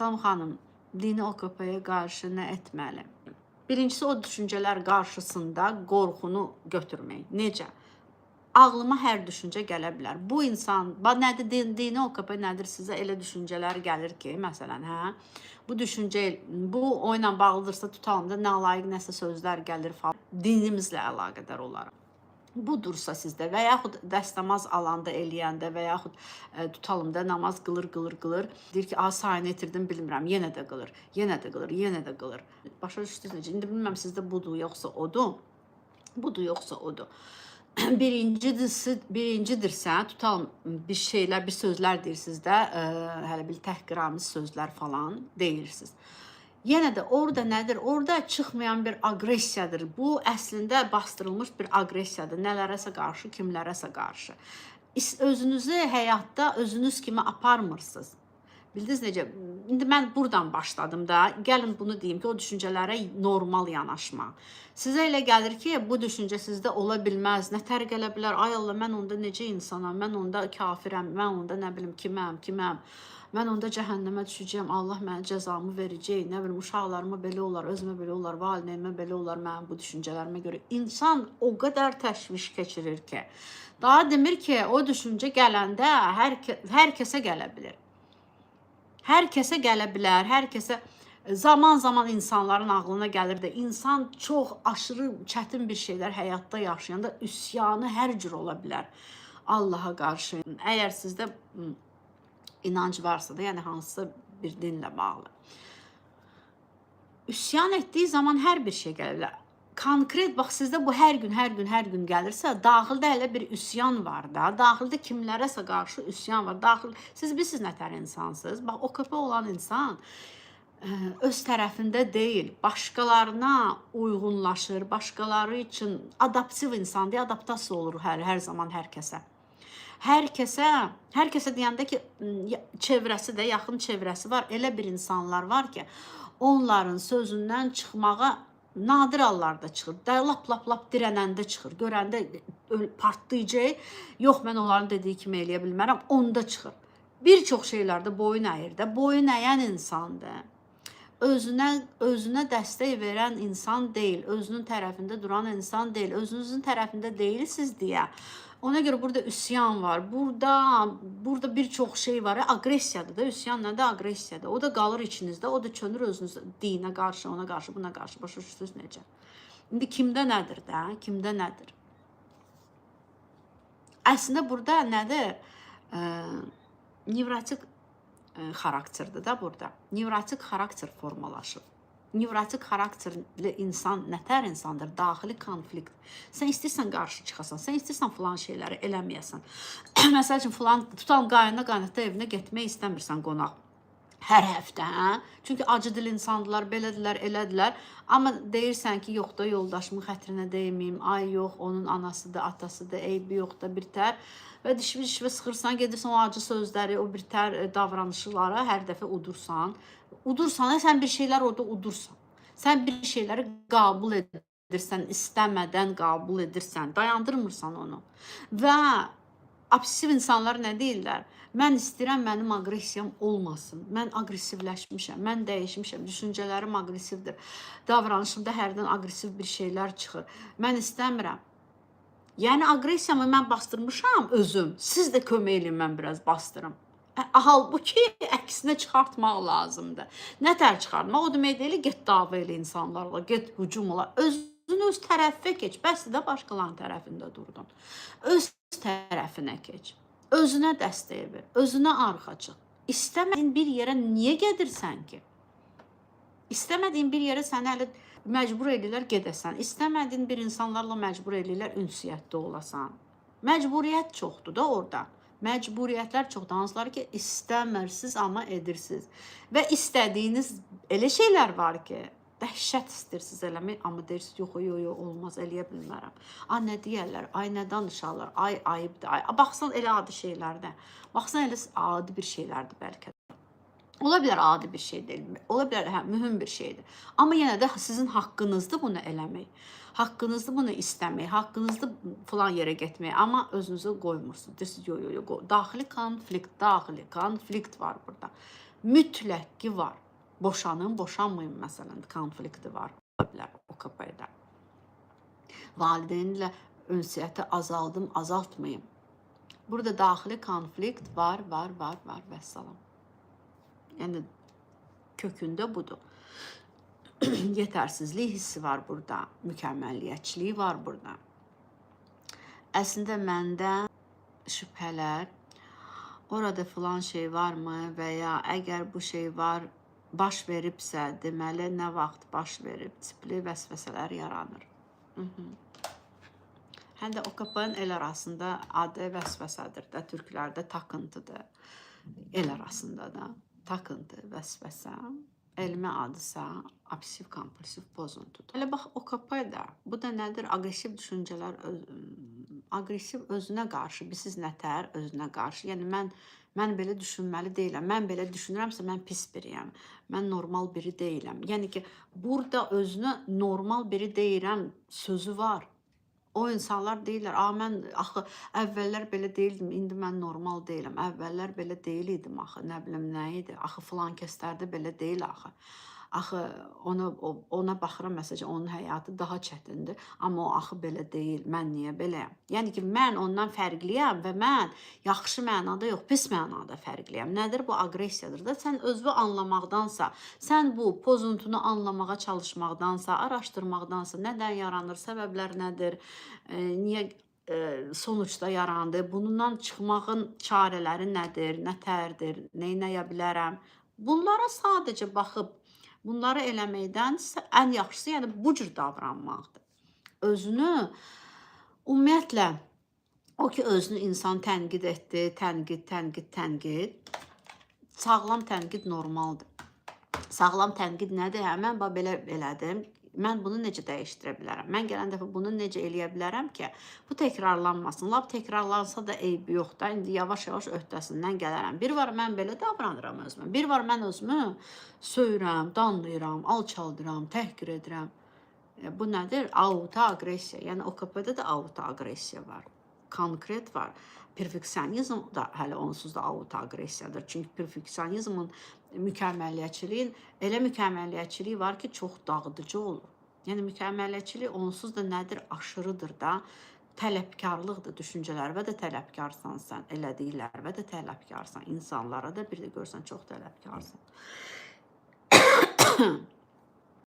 Salam xanım, dini OKP-yə qarşı nə etməli? Birincisi, o düşüncələr qarşısında qorxunu götürmək. Necə? Ağlıma hər düşüncə gələ bilər. Bu insan, nədir, dini OKP nədir? Sizə elə düşüncələr gəlir ki, məsələn, hə? Bu düşüncə, bu oyla bağlıdırsa tutalım da nalayiq nəsə sözlər gəlir falan. Dinimizlə əlaqədar olaraq. Budursa sizdə və yaxud dəstəmaz alanda, eləyəndə və yaxud tutalım da namaz qılır, deyir ki, sayını itirdim, bilmirəm, yenə də qılır, yenə də qılır, yenə də qılır. Başa düşdünüz necə? İndi bilmirəm sizdə budur, yoxsa odur. Budur, yoxsa odur. Birincidirsə, tutalım bir şeylər, bir sözlər deyirsiniz də, hələ bir təhqiramiz sözlər falan deyirsiniz. Yenə də orada nədir? Orada çıxmayan bir aqressiyadır. Bu əslində bastırılmış bir aqressiyadır. Nələrəsə qarşı, kimlərəsə qarşı. Özünüzü həyatda özünüz kimi aparmırsınız. Bildiniz necə? İndi mən buradan başladım da. Gəlin bunu deyim ki, o düşüncələrə normal yanaşma. Sizə elə gəlir ki, bu düşüncə sizdə ola bilməz. Nə tərq elə bilər? Ay Allah, mən onda necə insanam? Mən onda kafirəm. Mən onda nə bilim kiməm. Mən onda cəhənnəmə düşəcəyəm, Allah mənə cəzamı verəcək, nə bilim, uşaqlarıma belə olar, özümə belə olar, valideynimə belə olar, mənim bu düşüncələrimə görə. İnsan o qədər təşviş keçirir ki, daha demir ki, o düşüncə gələndə hər kəsə gələ bilir. Hər kəsə gələ bilər, hər kəsə zaman insanların ağlına gəlir də, insan çox aşırı çətin bir şeylər həyatda yaşayanda üsyanı hər cür ola bilər Allaha qarşı. Əgər sizdə inanc varsa da, yəni hansısa bir dinlə bağlı. Üsyan etdiyi zaman hər bir şey gələ bilər. Konkret, bax, sizdə bu hər gün gəlirsə, daxildə elə bir üsyan var da, daxildə kimlərəsə qarşı üsyan var. Siz bilirsiniz nətər insansınız. Bax, OKP olan insan öz tərəfində deyil, başqalarına uyğunlaşır, başqaları üçün adaptiv insan deyə adaptasiya olur hər zaman hər kəsə. Hər kəsə deyəndə ki, çevrəsi də, yaxın çevrəsi var. Elə bir insanlar var ki, onların sözündən çıxmağa nadir hallarda çıxır. Lap dirənəndə çıxır. Görəndə partlayacaq. Yox, mən onların dediyi kimi eləyə bilmərəm. Onda çıxır. Bir çox şeylərdə boyun əyir də. Boyun əyən insandır. Özünə dəstək verən insan deyil. Özünün tərəfində duran insan deyil. Özünüzün tərəfində deyilsiniz deyə. Ona görə burada üsyan var. Burada bir çox şey var. Aqressiyadır da. Üsyan nədir? Aqressiyadır. O da qalır içinizdə. O da çönür özünüzdə. Dinə qarşı, ona qarşı, buna qarşı. Başa düşdünüz necə? İndi kimdə nədir də? Kimdə nədir? Əslində burada nədir? Nevrotik xarakterdir da burada. Nevrotik xarakter formalaşır. Nevrotik xarakterli insan nətər insandır? Daxili konflikt. Sən istəyirsən qarşı çıxasan, sən istəyirsən filan şeyləri eləməyəsən. Məsəl üçün filan tutalım qaynata evinə getmək istəmirsən qonaq. Hər həftə, hə? Çünki acı dil insandılar, belədilər, elədilər. Amma deyirsən ki, yox da yoldaşımın xətrinə deyməyim, ay yox, onun anasıdır, atasıdır, eybi yox da birtər. Və dişvə sıxırsan, gedirsən o acı sözləri, o birtər davranışlara hər dəfə udursan. Udursan, sən bir şeylər orada udursan. Sən bir şeyləri qəbul edirsən, istəmədən qəbul edirsən, dayandırmırsan onu. Və obsessiv insanlar nə deyirlər? Mən istəyirəm, mənim aqressiyam olmasın. Mən aqressivləşmişəm, mən dəyişmişəm, düşüncələrim aqressivdir. Davranışımda hərdən aqressiv bir şeylər çıxır. Mən istəmirəm. Yəni, aqressiyamı mən bastırmışam özüm. Siz də kömək edin, mən biraz bastırım. Halbuki əksinə çıxartmaq lazımdır. Nətər çıxartmaq? O demək deyil, get dava elə insanlarla, get hücum ola. Özünü öz tərəfə keç. Bəs də başqalarının tərəfində durdun. Öz tərəfinə keç. Özünə dəstək ver. Özünə arxa çıx. İstəmədiyin bir yerə niyə gedirsən ki? İstəmədiyin bir yerə səni hələ məcbur edirlər gedəsən. İstəmədiyin bir insanlarla məcbur edirlər ünsiyyətdə olasan. Məcburiyyət çoxdur da orada. Məcburiyyətlər çoxdur. Hansıları ki, istəmirsiniz, amma edirsiniz. Və istədiyiniz elə şeylər var ki, dəhşət istəyirsiniz eləmək, amma deyirsiniz, yox, olmaz, eləyə bilmərəm. Ay, nə deyərlər, ay, nə danışarlar, ay, ayıbdır, ay. Baxsan elə adi şeylərdə. Baxsan elə adi bir şeylərdir bəlkə. Ola bilər adi bir şey deyil, ola bilər mühüm bir şeydir. Amma yenə də sizin haqqınızdır bunu eləmək. Haqqınızdır bunu istəmək, haqqınızdır filan yerə getmək, amma özünüzü qoymursunuz. Deyirsiniz, yox, daxili konflikt var burada. Mütləq ki var. Boşanın, boşanmayın məsələn, konflikti var. Ola bilər OKP-də. Valideynlə ünsiyyəti azaldım, azaltmayım. Burada daxili konflikt var vəssalam. Yəni kökündə budur. Yetərsizlik hissi var burada, mükəmməlliyətçiliyi var burada. Əslində məndə şübhələr, orada filan şey varmı və ya əgər bu şey var, baş veribsə, deməli nə vaxt baş verib, tipli vəsvəsələr yaranır. Həm də OKP-nin el arasında adı vəsvəsədir də, türklərdə takıntıdır. El arasında da takıntı, vəsvəsə, elmi adısa obsessiv-kompulsiv pozuntudur. Hələ bax OKP-də, bu da nədir? Aqressiv düşüncələr, aqressiv özünə qarşı, bilsiz nətər özünə qarşı. Yəni mən belə düşünməli deyiləm. Mən belə düşünürəmsə mən pis biriyəm. Mən normal biri deyiləm. Yəni ki, burada özünə normal biri deyirəm sözü var. O insanlar deyirlər, mən axı əvvəllər belə deyildim, indi mən normal deyiləm. Əvvəllər belə deyil idim axı, nə bilim nə idi. Axı filan kəslərdə belə deyil axı. Axı ona baxıram məsələn, onun həyatı daha çətindir, amma o axı belə deyil. Mən niyə beləyəm? Yəni ki, mən ondan fərqliyəm və mən yaxşı mənada yox, pis mənada fərqliyəm. Nədir bu? Aqressiyadır da. Sən özünü anlamaqdansa, sən bu pozuntunu anlamağa çalışmaqdansa, araşdırmaqdansa, nədən yaranır, səbəblər nədir, niyə sonuçda yarandı, bundan çıxmağın çarələri nədir, nətərdir, neynəyə bilərəm? Bunlara sadəcə baxıb bunları eləməkdən ən yaxşısı, yəni bu cür davranmaqdır. Özünü, ümumiyyətlə, o ki, özünü insan tənqid etdi, tənqid. Sağlam tənqid normaldır. Sağlam tənqid nədir? Mən belə elədim. Mən bunu necə dəyişdirə bilərəm? Mən gələn dəfə bunu necə eləyə bilərəm ki, bu təkrarlanmasın. Lap təkrarlansa da eybi yox da, indi yavaş-yavaş öhdəsindən gələrəm. Bir var, mən belə davranıram özümə. Bir var, mən özümü söyürəm, danlayıram, alçaldıram, təhqir edirəm. Bu nədir? Auto-aqressiya. Yəni OKP-də də auto-aqressiya var. Konkret var. Perfeksionizm da hələ onsuz da auto-aqressiyadır. Çünki perfeksionizmin, mükəmməlliyətçiliyin elə mükəmməlliyətçiliyi var ki, çox dağıdıcı olur. Yəni mükəmməlliyətçilik onsuz da nədir? Aşırıdır da. Tələbkarlıqdır, düşüncələrə də tələbkarsan sən, elədiklərə də tələbkarsan, insanlara da bir də görsən çox tələbkarsan.